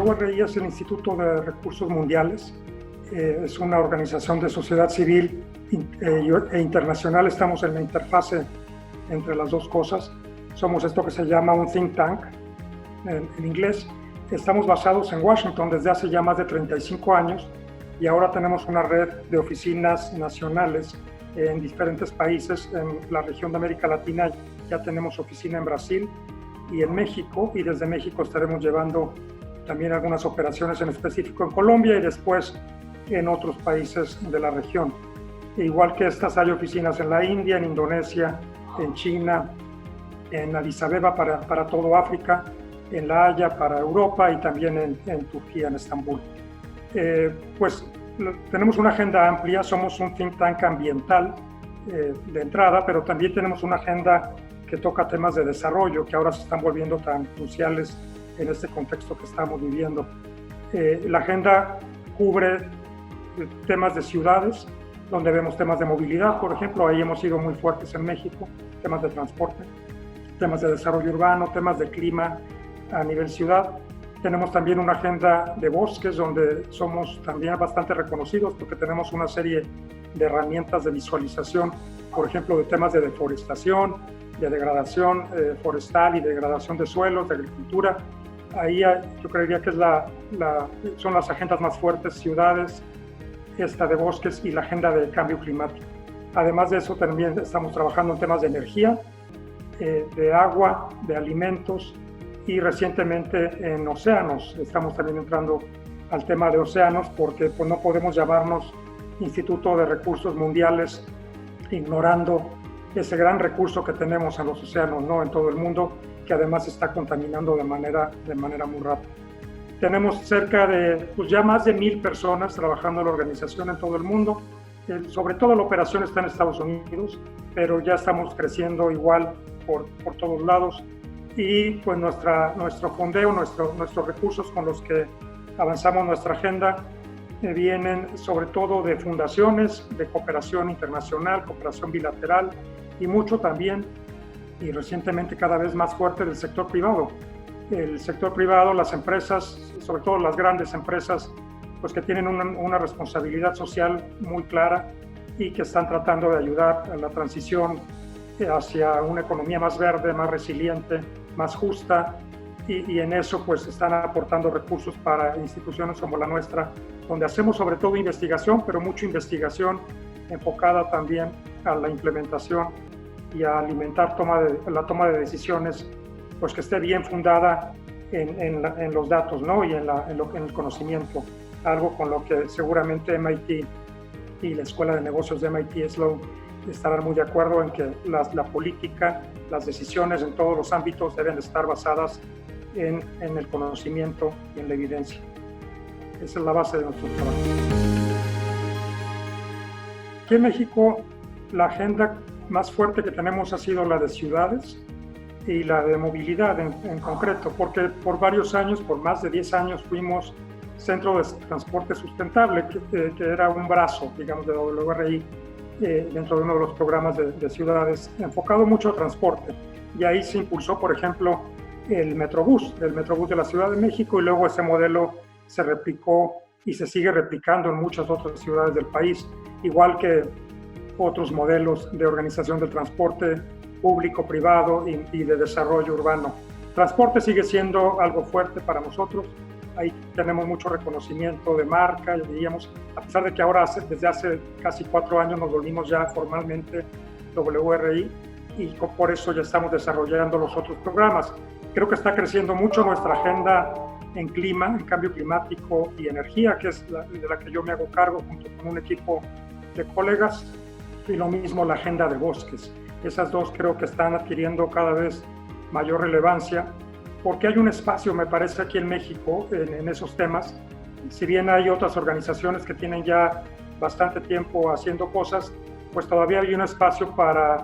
WRI es el Instituto de Recursos Mundiales. Es una organización de sociedad civil e internacional. Estamos en la interfase entre las dos cosas. Somos esto que se llama un think tank en inglés. Estamos basados en Washington desde hace ya más de 35 años y ahora tenemos una red de oficinas nacionales en diferentes países. En la región de América Latina ya tenemos oficina en Brasil y en México, y desde México estaremos llevando también algunas operaciones en específico en Colombia y después en otros países de la región. Igual que estas, hay oficinas en la India, en Indonesia, en China, en Addis Abeba para todo África, en La Haya para Europa y también en Turquía, en Estambul. Pues tenemos una agenda amplia, somos un think tank ambiental de entrada, pero también tenemos una agenda que toca temas de desarrollo que ahora se están volviendo tan cruciales en este contexto que estamos viviendo. La agenda cubre temas de ciudades, donde vemos temas de movilidad, por ejemplo, ahí hemos sido muy fuertes en México, temas de transporte, temas de desarrollo urbano, temas de clima a nivel ciudad. Tenemos también una agenda de bosques, donde somos también bastante reconocidos porque tenemos una serie de herramientas de visualización, por ejemplo, de temas de deforestación, de degradación forestal y degradación de suelos, de agricultura. Ahí yo creería que son las agendas más fuertes: ciudades, esta de bosques y la agenda de cambio climático. Además de eso, también estamos trabajando en temas de energía, de agua, de alimentos y recientemente en océanos. Estamos también entrando al tema de océanos porque pues, no podemos llamarnos Instituto de Recursos Mundiales ignorando ese gran recurso que tenemos en los océanos, ¿no? En todo el mundo, que además se está contaminando de manera muy rápida. Tenemos cerca de, pues ya más de 1,000 personas trabajando en la organización en todo el mundo. Sobre todo la operación está en Estados Unidos, pero ya estamos creciendo igual por todos lados. Y pues nuestro fondeo, nuestros recursos con los que avanzamos nuestra agenda vienen sobre todo de fundaciones, de cooperación internacional, cooperación bilateral y mucho también, y recientemente cada vez más fuerte, del sector privado. El sector privado, las empresas, sobre todo las grandes empresas, pues que tienen una responsabilidad social muy clara y que están tratando de ayudar a la transición hacia una economía más verde, más resiliente, más justa, y en eso pues están aportando recursos para instituciones como la nuestra, donde hacemos sobre todo investigación, pero mucha investigación enfocada también a la implementación y a alimentar la toma de decisiones, pues que esté bien fundada en los datos, ¿no? Y en el conocimiento, algo con lo que seguramente MIT y la Escuela de Negocios de MIT Sloan estarán muy de acuerdo en que la política, las decisiones en todos los ámbitos deben estar basadas en el conocimiento y en la evidencia. Esa es la base de nuestro trabajo. Aquí en México, la agenda más fuerte que tenemos ha sido la de ciudades y la de movilidad en concreto, porque por varios años, por más de 10 años, fuimos Centro de Transporte Sustentable, que era un brazo, digamos, de WRI, dentro de uno de los programas de ciudades, enfocado mucho a transporte. Y ahí se impulsó, por ejemplo, el Metrobús de la Ciudad de México, y luego ese modelo se replicó y se sigue replicando en muchas otras ciudades del país, igual que otros modelos de organización del transporte público, privado y de desarrollo urbano. Transporte sigue siendo algo fuerte para nosotros. Ahí tenemos mucho reconocimiento de marca, diríamos, a pesar de que ahora desde hace casi 4 años nos volvimos ya formalmente WRI, y por eso ya estamos desarrollando los otros programas. Creo que está creciendo mucho nuestra agenda en clima, en cambio climático y energía, que es de la que yo me hago cargo junto con un equipo de colegas, y lo mismo la agenda de bosques. Esas dos creo que están adquiriendo cada vez mayor relevancia, porque hay un espacio, me parece, aquí en México en esos temas. Si bien hay otras organizaciones que tienen ya bastante tiempo haciendo cosas, pues todavía hay un espacio para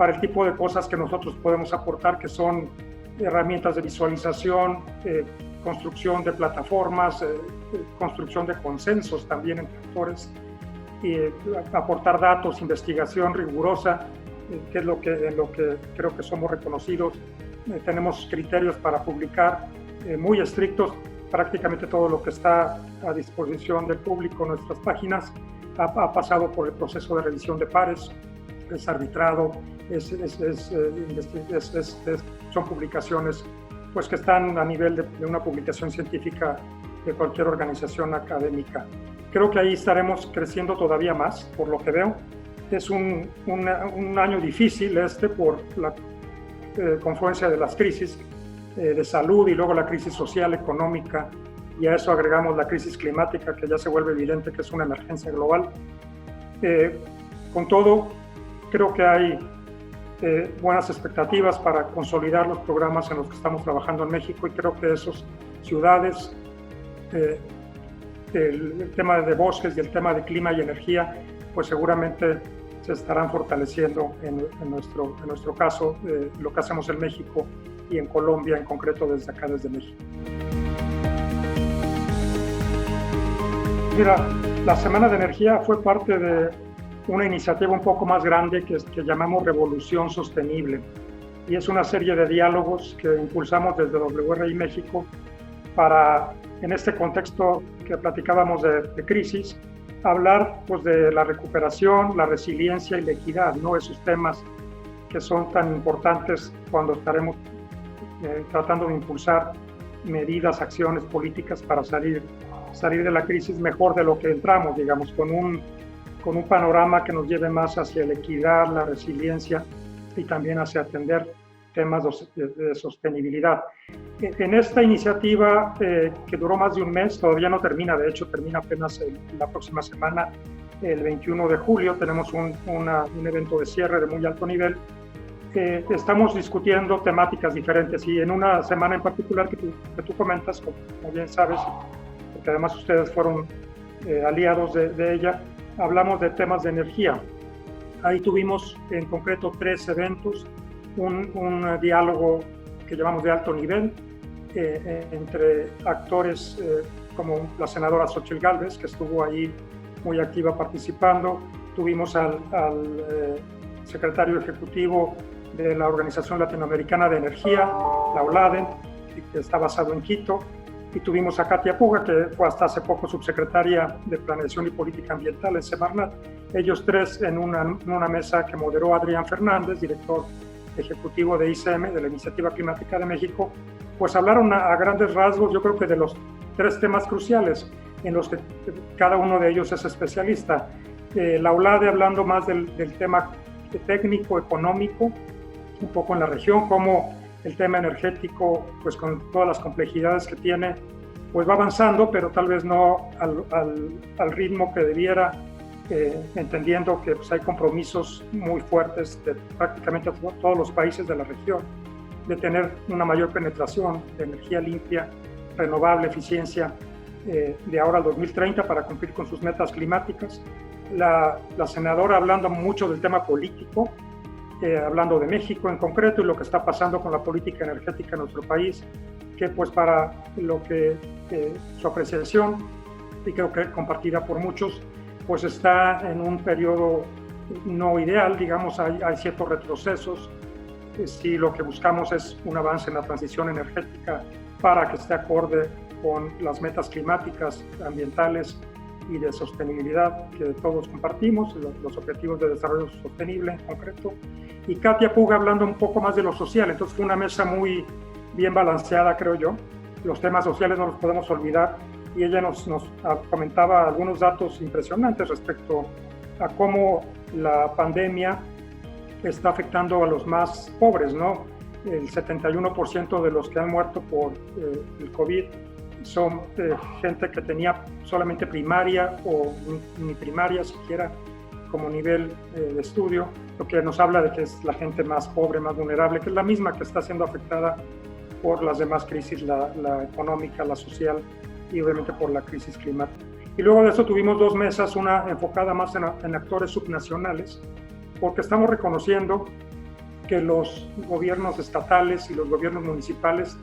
el tipo de cosas que nosotros podemos aportar, que son herramientas de visualización, construcción de plataformas, construcción de consensos también entre actores, y aportar datos, investigación rigurosa, que es en lo que creo que somos reconocidos. Tenemos criterios para publicar muy estrictos, prácticamente todo lo que está a disposición del público en nuestras páginas ha pasado por el proceso de revisión de pares, es arbitrado, son publicaciones pues, que están a nivel de una publicación científica de cualquier organización académica. Creo que ahí estaremos creciendo todavía más, por lo que veo. Es un año difícil por la confluencia de las crisis de salud y luego la crisis social, económica, y a eso agregamos la crisis climática, que ya se vuelve evidente que es una emergencia global. Con todo, creo que hay buenas expectativas para consolidar los programas en los que estamos trabajando en México, y creo que esas ciudades, el tema de bosques y el tema de clima y energía, pues seguramente se estarán fortaleciendo en nuestro caso, lo que hacemos en México y en Colombia en concreto desde acá, desde México. Mira, la Semana de Energía fue parte de una iniciativa un poco más grande que llamamos Revolución Sostenible, y es una serie de diálogos que impulsamos desde WRI México para, en este contexto que platicábamos de crisis, hablar pues, de la recuperación, la resiliencia y la equidad, ¿no? Esos temas que son tan importantes cuando estaremos tratando de impulsar medidas, acciones políticas para salir de la crisis mejor de lo que entramos, digamos, con un panorama que nos lleve más hacia la equidad, la resiliencia y también hacia atender temas de sostenibilidad. En esta iniciativa, que duró más de un mes, todavía no termina, de hecho termina apenas la próxima semana, el 21 de julio, tenemos un evento de cierre de muy alto nivel. Estamos discutiendo temáticas diferentes, y en una semana en particular que tú comentas, como bien sabes, porque además ustedes fueron aliados de ella, hablamos de temas de energía. Ahí tuvimos en concreto 3 eventos, un diálogo que llamamos de alto nivel entre actores como la senadora Xóchitl Gálvez, que estuvo ahí muy activa participando. Tuvimos al secretario ejecutivo de la Organización Latinoamericana de Energía, la OLADE, que está basado en Quito, y tuvimos a Katia Puga, que fue hasta hace poco subsecretaria de Planeación y Política Ambiental en Semarnat. Ellos 3 en una mesa que moderó Adrián Fernández, director ejecutivo de ICM, de la Iniciativa Climática de México, pues hablaron a grandes rasgos, yo creo que de los 3 temas cruciales en los que cada uno de ellos es especialista. La OLADE hablando más del tema técnico, económico, un poco en la región, cómo el tema energético, pues con todas las complejidades que tiene, pues va avanzando, pero tal vez no al ritmo que debiera, entendiendo que pues, hay compromisos muy fuertes de prácticamente todos los países de la región, de tener una mayor penetración de energía limpia, renovable, eficiencia, de ahora al 2030 para cumplir con sus metas climáticas. La senadora hablando mucho del tema político, hablando de México en concreto y lo que está pasando con la política energética en nuestro país, que pues para lo que su apreciación, y creo que compartida por muchos, pues está en un periodo no ideal, digamos, hay ciertos retrocesos. Si lo que buscamos es un avance en la transición energética para que esté acorde con las metas climáticas, ambientales y de sostenibilidad que todos compartimos, los objetivos de desarrollo sostenible en concreto. Y Katia Puga hablando un poco más de lo social, entonces fue una mesa muy bien balanceada, creo yo. Los temas sociales no los podemos olvidar, y ella nos comentaba algunos datos impresionantes respecto a cómo la pandemia está afectando a los más pobres, ¿no? El 71% de los que han muerto por el COVID son gente que tenía solamente primaria o ni primaria siquiera como nivel de estudio, lo que nos habla de que es la gente más pobre, más vulnerable, que es la misma que está siendo afectada por las demás crisis, la económica, la social y obviamente por la crisis climática. Y luego de eso tuvimos 2 mesas, una enfocada más en actores subnacionales, porque estamos reconociendo que los gobiernos estatales y los gobiernos municipales,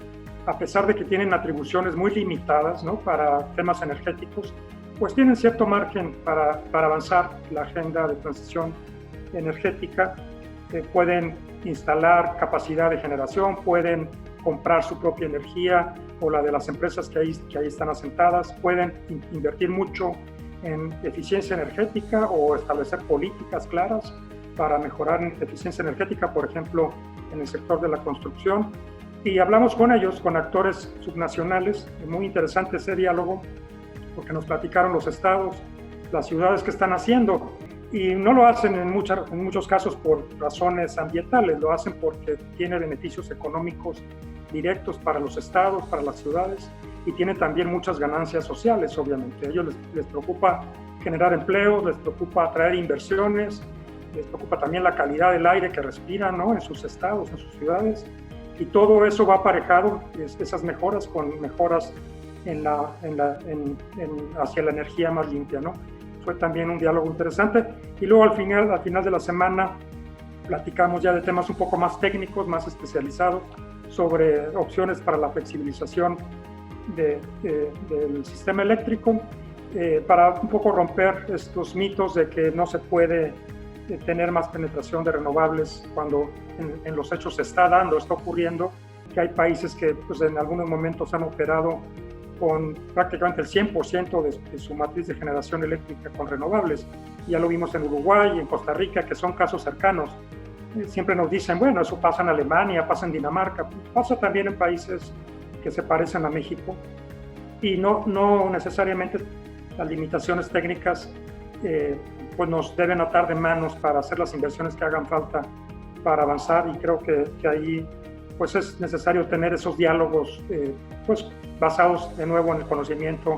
a pesar de que tienen atribuciones muy limitadas, ¿no?, para temas energéticos, pues tienen cierto margen para avanzar la agenda de transición energética. Pueden instalar capacidad de generación, pueden comprar su propia energía o la de las empresas que ahí están asentadas, pueden invertir mucho en eficiencia energética o establecer políticas claras para mejorar eficiencia energética, por ejemplo, en el sector de la construcción. Y hablamos con ellos, con actores subnacionales, muy interesante ese diálogo, porque nos platicaron los estados, las ciudades que están haciendo, y no lo hacen en muchos casos por razones ambientales, lo hacen porque tiene beneficios económicos directos para los estados, para las ciudades, y tiene también muchas ganancias sociales, obviamente. A ellos les preocupa generar empleo, les preocupa atraer inversiones, les preocupa también la calidad del aire que respiran, ¿no?, en sus estados, en sus ciudades, y todo eso va aparejado, esas mejoras, con mejoras hacia la energía más limpia, ¿no? Fue también un diálogo interesante. Y luego al final de la semana platicamos ya de temas un poco más técnicos, más especializados, sobre opciones para la flexibilización del sistema eléctrico, para un poco romper estos mitos de que no se puede tener más penetración de renovables cuando en los hechos se está dando, está ocurriendo, que hay países que pues, en algunos momentos han operado con prácticamente el 100% de su matriz de generación eléctrica con renovables. Ya lo vimos en Uruguay y en Costa Rica, que son casos cercanos. Siempre nos dicen, bueno, eso pasa en Alemania, pasa en Dinamarca, pasa también en países que se parecen a México, y no necesariamente las limitaciones técnicas pues nos deben atar de manos para hacer las inversiones que hagan falta para avanzar, y creo que ahí pues es necesario tener esos diálogos pues basados de nuevo en el conocimiento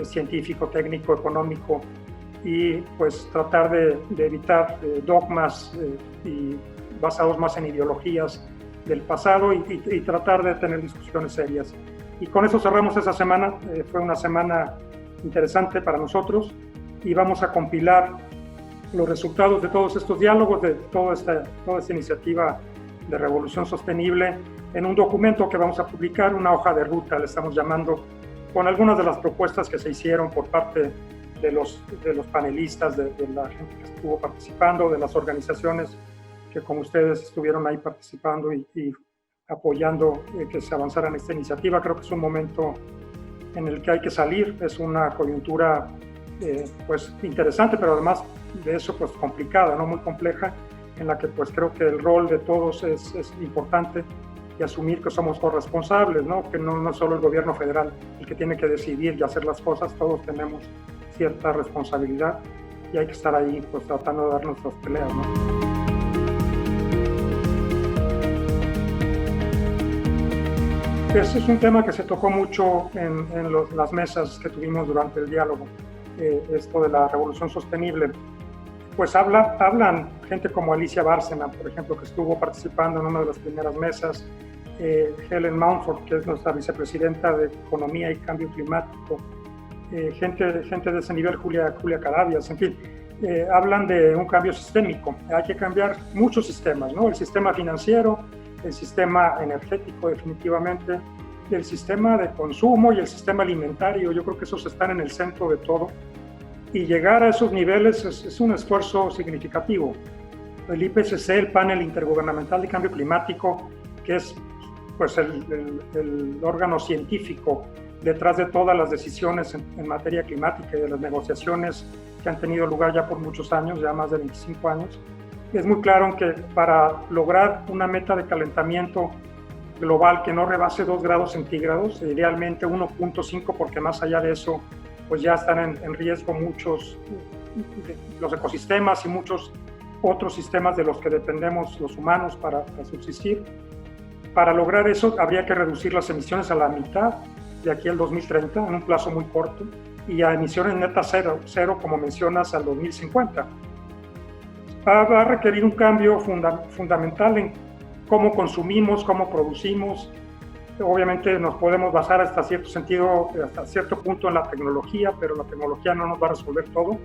científico, técnico, económico, y pues tratar de evitar dogmas y basados más en ideologías del pasado, y tratar de tener discusiones serias. Y con eso cerramos esa semana. Fue una semana interesante para nosotros, y vamos a compilar los resultados de todos estos diálogos, de toda esta iniciativa de Revolución Sostenible, en un documento que vamos a publicar, una hoja de ruta, le estamos llamando, con algunas de las propuestas que se hicieron por parte de los panelistas, de la gente que estuvo participando, de las organizaciones que como ustedes estuvieron ahí participando y apoyando que se avanzara en esta iniciativa. Creo que es un momento en el que hay que salir, es una coyuntura pues interesante, pero además de eso pues complicada, ¿no?, muy compleja, en la que pues creo que el rol de todos es importante, y asumir que somos corresponsables, ¿no?, que no solo el gobierno federal el que tiene que decidir y hacer las cosas, todos tenemos cierta responsabilidad, y hay que estar ahí pues tratando de dar nuestras peleas, ¿no? Ese es un tema que se tocó mucho en las mesas que tuvimos durante el diálogo, esto de la revolución sostenible. Pues hablan gente como Alicia Bárcena, por ejemplo, que estuvo participando en una de las primeras mesas, Helen Mountford, que es nuestra vicepresidenta de Economía y Cambio Climático, gente de ese nivel, Julia Carabias, en fin, hablan de un cambio sistémico. Hay que cambiar muchos sistemas, ¿no? El sistema financiero, el sistema energético definitivamente, el sistema de consumo y el sistema alimentario. Yo creo que esos están en el centro de todo, y llegar a esos niveles es un esfuerzo significativo. El IPCC, el Panel Intergubernamental de Cambio Climático, que es pues el órgano científico detrás de todas las decisiones en materia climática y de las negociaciones que han tenido lugar ya por muchos años, ya más de 25 años, es muy claro en que para lograr una meta de calentamiento global que no rebase 2 grados centígrados, idealmente 1.5, porque más allá de eso pues ya están en riesgo muchos los ecosistemas y muchos otros sistemas de los que dependemos los humanos para subsistir. Para lograr eso habría que reducir las emisiones a la mitad de aquí al 2030, en un plazo muy corto, y a emisiones netas cero, como mencionas, al 2050. Va a requerir un cambio fundamental en cómo consumimos, cómo producimos. Obviamente nos podemos basar hasta cierto punto en la tecnología, pero la tecnología no nos va a resolver todo.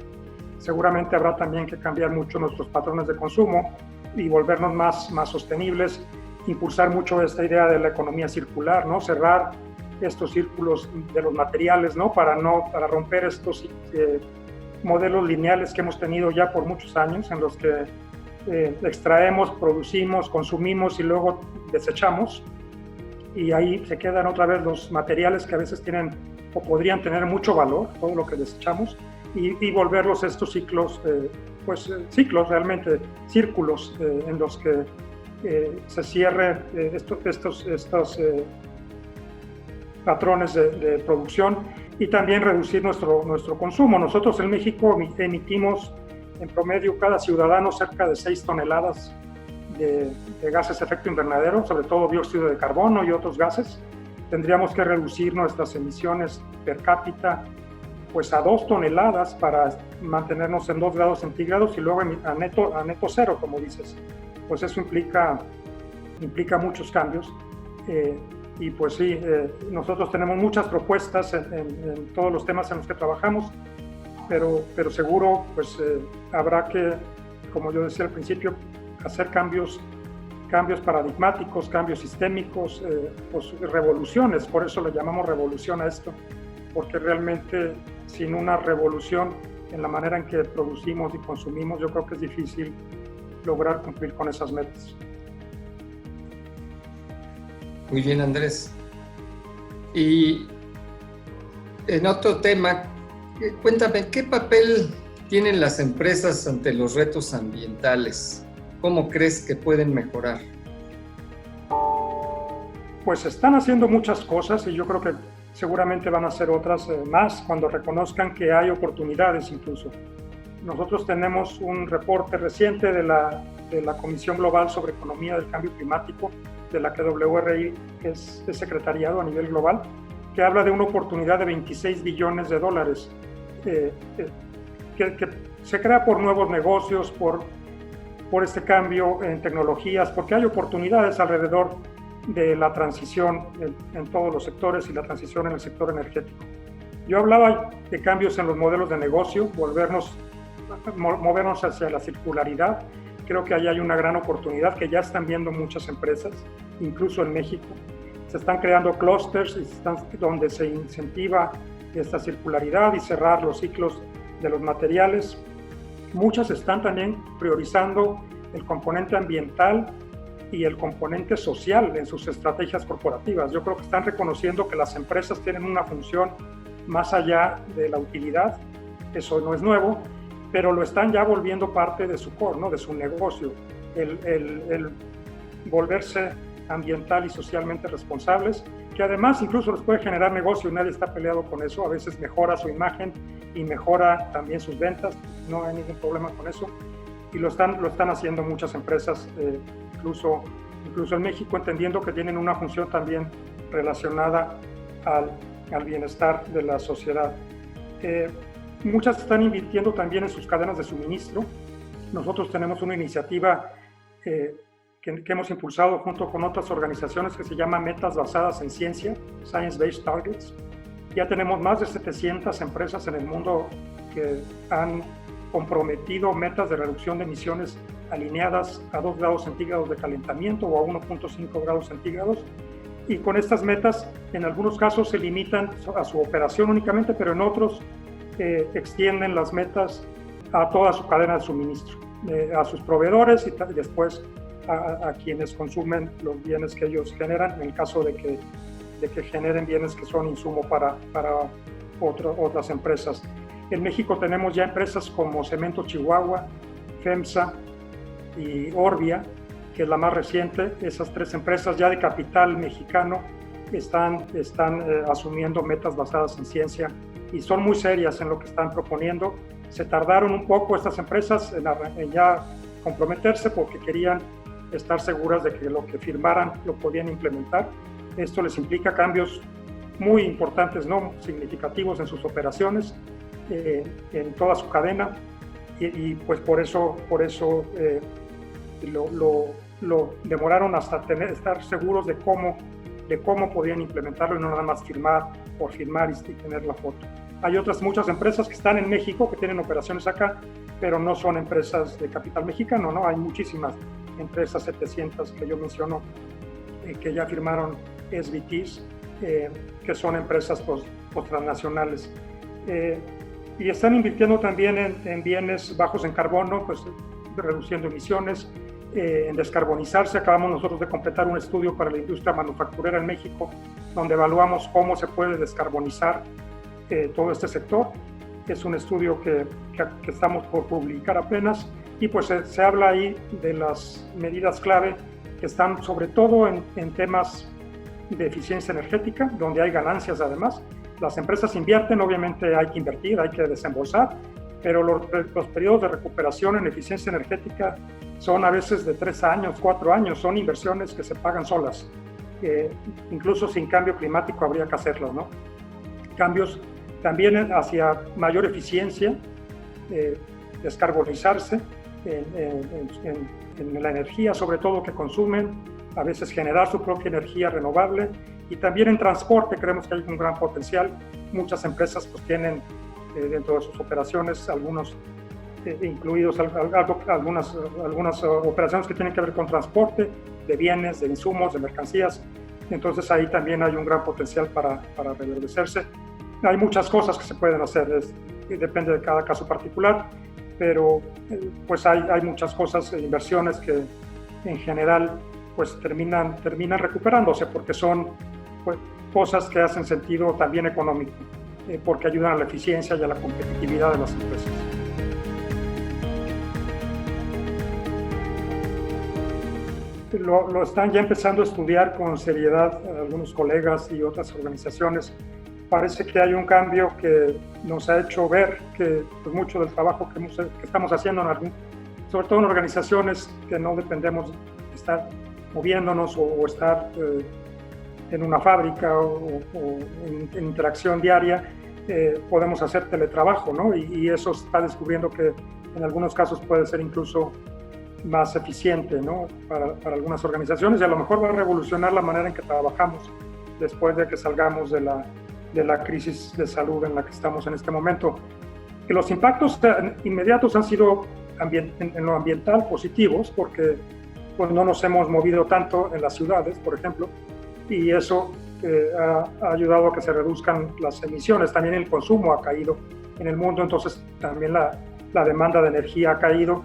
Seguramente habrá también que cambiar mucho nuestros patrones de consumo y volvernos más sostenibles, impulsar mucho esta idea de la economía circular, ¿no? Cerrar estos círculos de los materiales, ¿no? Para romper estos modelos lineales que hemos tenido ya por muchos años, en los que extraemos, producimos, consumimos y luego desechamos. y ahí se quedan otra vez los materiales que a veces tienen o podrían tener mucho valor, todo lo que desechamos, y volverlos estos ciclos, ciclos realmente, círculos en los que se cierren estos patrones de producción, y también reducir nuestro consumo. Nosotros en México emitimos en promedio cada ciudadano cerca de 6 toneladas de gases de efecto invernadero, sobre todo dióxido de carbono y otros gases. Tendríamos que reducir nuestras emisiones per cápita pues a 2 toneladas para mantenernos en 2 grados centígrados y luego a neto cero, como dices. Pues eso implica muchos cambios. Y pues sí, nosotros tenemos muchas propuestas en todos los temas en los que trabajamos, pero seguro pues habrá que, como yo decía al principio, hacer cambios paradigmáticos, cambios sistémicos, pues revoluciones. Por eso le llamamos revolución a esto, porque realmente sin una revolución en la manera en que producimos y consumimos, yo creo que es difícil lograr cumplir con esas metas. Muy bien, Andrés. Y en otro tema, cuéntame, ¿qué papel tienen las empresas ante los retos ambientales? ¿Cómo crees que pueden mejorar? Pues están haciendo muchas cosas y yo creo que seguramente van a hacer otras más cuando reconozcan que hay oportunidades incluso. Nosotros tenemos un reporte reciente de la Comisión Global sobre Economía del Cambio Climático, de la que WRI es secretariado a nivel global, que habla de una oportunidad de 26 billones de dólares que se crea por nuevos negocios, por este cambio en tecnologías, porque hay oportunidades alrededor de la transición en todos los sectores y la transición en el sector energético. Yo hablaba de cambios en los modelos de negocio, movernos hacia la circularidad. Creo que ahí hay una gran oportunidad que ya están viendo muchas empresas, incluso en México. Se están creando clústeres donde se incentiva esta circularidad y cerrar los ciclos de los materiales. Muchas están también priorizando el componente ambiental y el componente social en sus estrategias corporativas. Yo creo que están reconociendo que las empresas tienen una función más allá de la utilidad. Eso no es nuevo, pero lo están ya volviendo parte de su core, ¿no? De su negocio, el volverse ambiental y socialmente responsables, que además incluso les puede generar negocio, nadie está peleado con eso, a veces mejora su imagen y mejora también sus ventas, no hay ningún problema con eso, y lo están haciendo muchas empresas, incluso en México, entendiendo que tienen una función también relacionada al bienestar de la sociedad. Muchas están invirtiendo también en sus cadenas de suministro. Nosotros tenemos una iniciativa que hemos impulsado junto con otras organizaciones que se llama Metas Basadas en Ciencia, Science Based Targets. Ya tenemos más de 700 empresas en el mundo que han comprometido metas de reducción de emisiones alineadas a 2 grados centígrados de calentamiento o a 1.5 grados centígrados. Y con estas metas, en algunos casos se limitan a su operación únicamente, pero en otros extienden las metas a toda su cadena de suministro, a sus proveedores y después a quienes consumen los bienes que ellos generan, en el caso de que generen bienes que son insumo para otras empresas. En México tenemos ya empresas como Cemento Chihuahua, FEMSA y Orbia, que es la más reciente. Esas 3 empresas ya de capital mexicano están asumiendo metas basadas en ciencia y son muy serias en lo que están proponiendo. Se tardaron un poco estas empresas en ya comprometerse porque querían estar seguras de que lo que firmaran lo podían implementar. Esto les implica cambios muy importantes, no significativos en sus operaciones, en toda su cadena, y pues por eso lo demoraron hasta estar seguros de cómo podían implementarlo y no nada más firmar por firmar y tener la foto. Hay otras muchas empresas que están en México, que tienen operaciones acá, pero no son empresas de capital mexicano, ¿no? Hay muchísimas empresas, 700 que yo menciono, que ya firmaron SBTs, que son empresas transnacionales. Y están invirtiendo también en bienes bajos en carbono, pues reduciendo emisiones, en descarbonizarse. Acabamos nosotros de completar un estudio para la industria manufacturera en México, donde evaluamos cómo se puede descarbonizar todo este sector. Es un estudio que estamos por publicar apenas, y pues se habla ahí de las medidas clave que están sobre todo en temas de eficiencia energética, donde hay ganancias además. Las empresas invierten, obviamente hay que invertir, hay que desembolsar, pero los periodos de recuperación en eficiencia energética son a veces de 3 años, 4 años, son inversiones que se pagan solas. Incluso sin cambio climático habría que hacerlo, ¿no? Cambios también hacia mayor eficiencia, descarbonizarse en la energía, sobre todo que consumen, a veces generar su propia energía renovable, y también en transporte creemos que hay un gran potencial. Muchas empresas pues tienen dentro de sus operaciones algunos incluidos algunas operaciones que tienen que ver con transporte de bienes, de insumos, de mercancías. Entonces ahí también hay un gran potencial para reverdecerse. Hay muchas cosas que se pueden hacer, depende de cada caso particular, pero pues hay muchas cosas, inversiones que en general pues terminan recuperándose, porque son pues, cosas que hacen sentido también económico, porque ayudan a la eficiencia y a la competitividad de las empresas. Lo están ya empezando a estudiar con seriedad algunos colegas y otras organizaciones. Parece que hay un cambio que nos ha hecho ver que pues, mucho del trabajo que estamos haciendo, sobre todo en organizaciones que no dependemos de estar moviéndonos o estar en una fábrica o en interacción diaria, podemos hacer teletrabajo, ¿no? Y eso está descubriendo que en algunos casos puede ser incluso más eficiente, ¿no? Para algunas organizaciones, y a lo mejor va a revolucionar la manera en que trabajamos después de que salgamos de la crisis de salud en la que estamos en este momento. Que los impactos inmediatos han sido en lo ambiental positivos, porque pues, no nos hemos movido tanto en las ciudades, por ejemplo, y eso ha ayudado a que se reduzcan las emisiones. También el consumo ha caído en el mundo, entonces también la demanda de energía ha caído.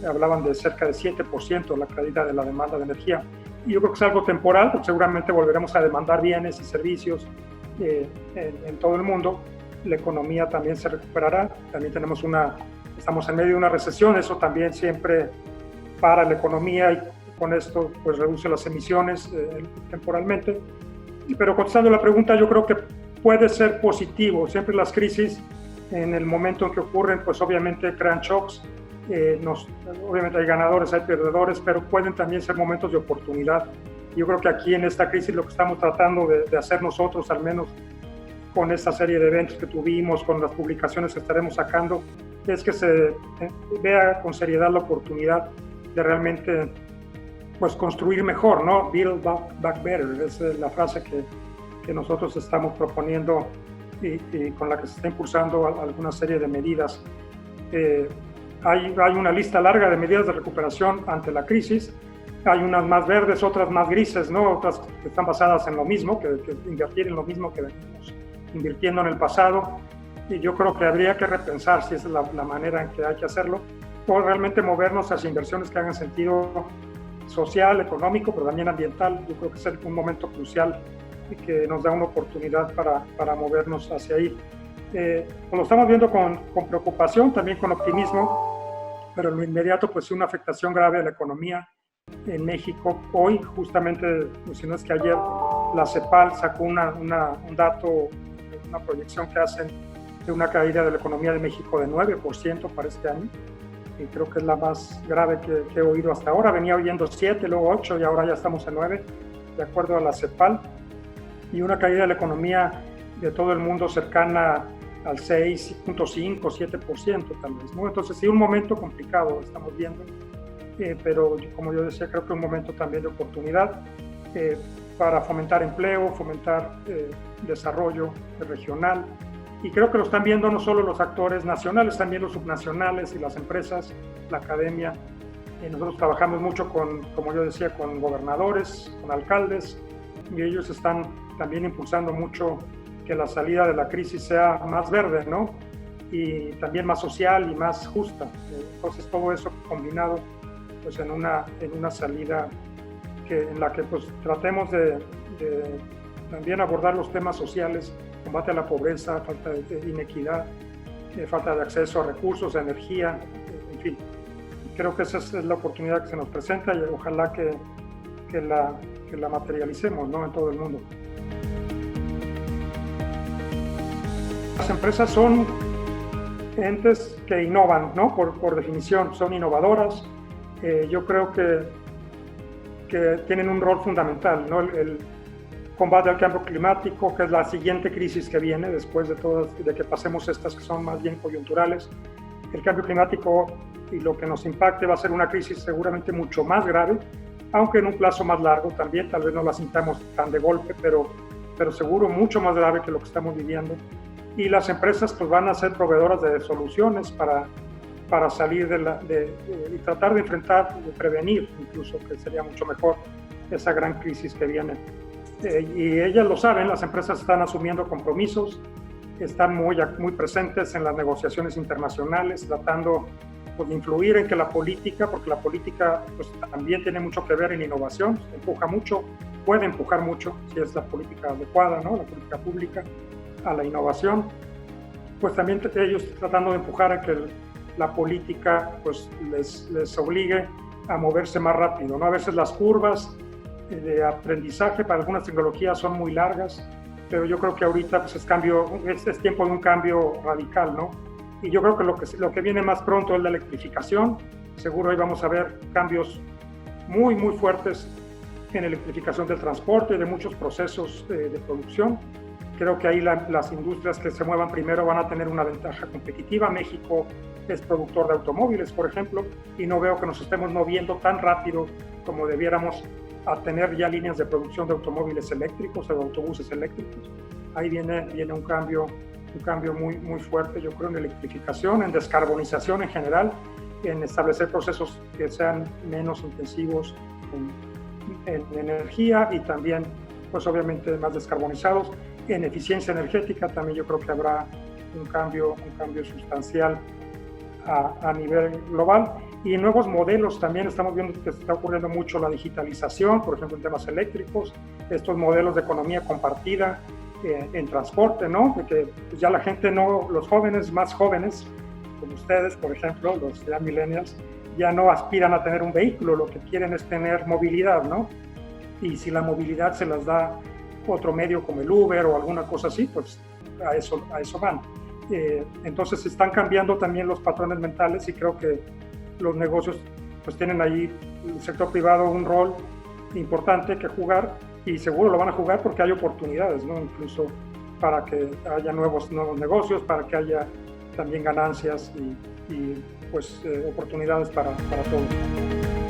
Hablaban de cerca de 7% la caída de la demanda de energía. Y yo creo que es algo temporal, porque seguramente volveremos a demandar bienes y servicios en todo el mundo. La economía también se recuperará. También estamos en medio de una recesión, eso también siempre para la economía, y con esto pues reduce las emisiones temporalmente. Pero contestando la pregunta, yo creo que puede ser positivo. Siempre las crisis, en el momento en que ocurren, pues obviamente crean shocks. Obviamente hay ganadores, hay perdedores, pero pueden también ser momentos de oportunidad. Yo creo que aquí en esta crisis lo que estamos tratando de hacer nosotros, al menos con esta serie de eventos que tuvimos, con las publicaciones que estaremos sacando, es que se vea con seriedad la oportunidad de realmente pues, construir mejor, ¿no? Build back better, es la frase que nosotros estamos proponiendo y con la que se está impulsando alguna serie de medidas. Hay una lista larga de medidas de recuperación ante la crisis. Hay unas más verdes, otras más grises, ¿no? Otras que están basadas en lo mismo, que invertir en lo mismo que venimos invirtiendo en el pasado. Y yo creo que habría que repensar si esa es la manera en que hay que hacerlo, o realmente movernos hacia inversiones que hagan sentido social, económico, pero también ambiental. Yo creo que es un momento crucial y que nos da una oportunidad para movernos hacia ahí. Lo estamos viendo con preocupación, también con optimismo, pero en lo inmediato, pues sí, una afectación grave a la economía en México. Hoy, justamente, pues, si no es que ayer, la CEPAL sacó un dato, una proyección que hacen de una caída de la economía de México de 9% para este año, y creo que es la más grave que he oído hasta ahora. Venía oyendo 7, luego 8 y ahora ya estamos en 9, de acuerdo a la CEPAL, y una caída de la economía de todo el mundo cercana al 6.5, 7% tal vez, ¿no? Entonces sí, un momento complicado estamos viendo, pero como yo decía, creo que un momento también de oportunidad para fomentar empleo, fomentar desarrollo regional, y creo que lo están viendo no solo los actores nacionales, también los subnacionales y las empresas, la academia. Nosotros trabajamos mucho como yo decía, con gobernadores, con alcaldes, y ellos están también impulsando mucho que la salida de la crisis sea más verde, ¿no? Y también más social y más justa. Entonces todo eso combinado pues en una salida en la que pues tratemos de también abordar los temas sociales, combate a la pobreza, falta de inequidad, falta de acceso a recursos, a energía, en fin. Creo que esa es la oportunidad que se nos presenta y ojalá que la materialicemos, ¿no?, en todo el mundo. Las empresas son entes que innovan, ¿no? Por definición, son innovadoras. Yo creo que tienen un rol fundamental, ¿no? El combate al cambio climático, que es la siguiente crisis que viene después de que pasemos estas que son más bien coyunturales. El cambio climático y lo que nos impacte va a ser una crisis seguramente mucho más grave, aunque en un plazo más largo también, tal vez no la sintamos tan de golpe, pero seguro mucho más grave que lo que estamos viviendo. Y las empresas pues van a ser proveedoras de soluciones para salir y tratar de enfrentar, de prevenir incluso, que sería mucho mejor, esa gran crisis que viene. Y ellas lo saben, las empresas están asumiendo compromisos, están muy presentes en las negociaciones internacionales, tratando pues, de influir en que la política, porque la política pues, también tiene mucho que ver en innovación, empuja mucho, puede empujar mucho, si es la política adecuada, ¿no?, la política pública, a la innovación, pues también ellos tratando de empujar a que la política pues, les obligue a moverse más rápido, ¿no? A veces las curvas de aprendizaje para algunas tecnologías son muy largas, pero yo creo que ahorita pues, es tiempo de un cambio radical, ¿no? Y yo creo que lo que viene más pronto es la electrificación. Seguro ahí vamos a ver cambios muy, muy fuertes en electrificación del transporte y de muchos procesos de producción. Creo que ahí las industrias que se muevan primero van a tener una ventaja competitiva. México es productor de automóviles, por ejemplo, y no veo que nos estemos moviendo tan rápido como debiéramos a tener ya líneas de producción de automóviles eléctricos o de autobuses eléctricos. Ahí viene un cambio muy, muy fuerte, yo creo, en electrificación, en descarbonización en general, en establecer procesos que sean menos intensivos en energía y también, pues obviamente, más descarbonizados. En eficiencia energética también yo creo que habrá un cambio sustancial a nivel global. Y en nuevos modelos también estamos viendo que se está ocurriendo mucho la digitalización, por ejemplo, en temas eléctricos, estos modelos de economía compartida en transporte, ¿no? Porque pues ya la gente los jóvenes más jóvenes, como ustedes, por ejemplo, los ya millennials, ya no aspiran a tener un vehículo, lo que quieren es tener movilidad, ¿no? Y si la movilidad se las da otro medio como el Uber o alguna cosa así, pues a eso van. Entonces están cambiando también los patrones mentales y creo que los negocios pues tienen ahí, el sector privado, un rol importante que jugar y seguro lo van a jugar porque hay oportunidades, ¿no? Incluso para que haya nuevos negocios, para que haya también ganancias y pues oportunidades para todos.